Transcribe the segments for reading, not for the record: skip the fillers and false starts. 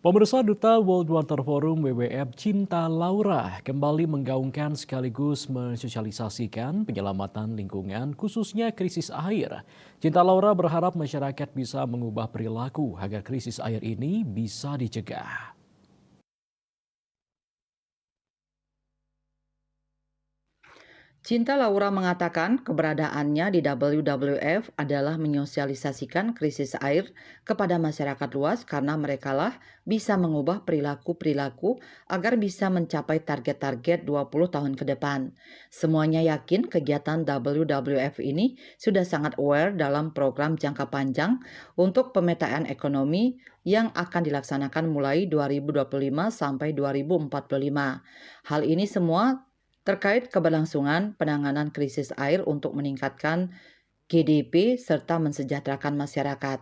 Pemirsa Duta World Water Forum WWF Cinta Laura kembali menggaungkan sekaligus mensosialisasikan penyelamatan lingkungan khususnya krisis air. Cinta Laura berharap masyarakat bisa mengubah perilaku agar krisis air ini bisa dicegah. Cinta Laura mengatakan keberadaannya di WWF adalah menyosialisasikan krisis air kepada masyarakat luas karena merekalah bisa mengubah perilaku-perilaku agar bisa mencapai target-target 20 tahun ke depan. Semuanya yakin kegiatan WWF ini sudah sangat aware dalam program jangka panjang untuk pemetaan ekonomi yang akan dilaksanakan mulai 2025 sampai 2045. Hal ini semua terkait keberlangsungan penanganan krisis air untuk meningkatkan GDP serta mensejahterakan masyarakat.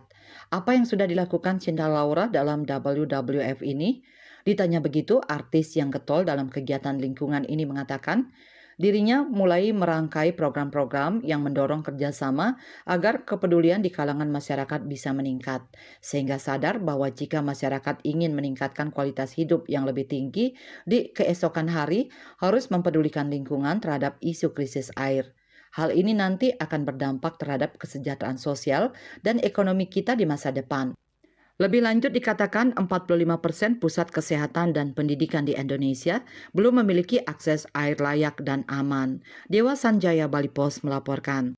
Apa yang sudah dilakukan Cinta Laura dalam WWF ini? Ditanya begitu, artis yang getol dalam kegiatan lingkungan ini mengatakan, dirinya mulai merangkai program-program yang mendorong kerjasama agar kepedulian di kalangan masyarakat bisa meningkat, sehingga sadar bahwa jika masyarakat ingin meningkatkan kualitas hidup yang lebih tinggi di keesokan hari, harus mempedulikan lingkungan terhadap isu krisis air. Hal ini nanti akan berdampak terhadap kesejahteraan sosial dan ekonomi kita di masa depan. Lebih lanjut dikatakan 45% pusat kesehatan dan pendidikan di Indonesia belum memiliki akses air layak dan aman. Dewa Sanjaya Bali Pos melaporkan.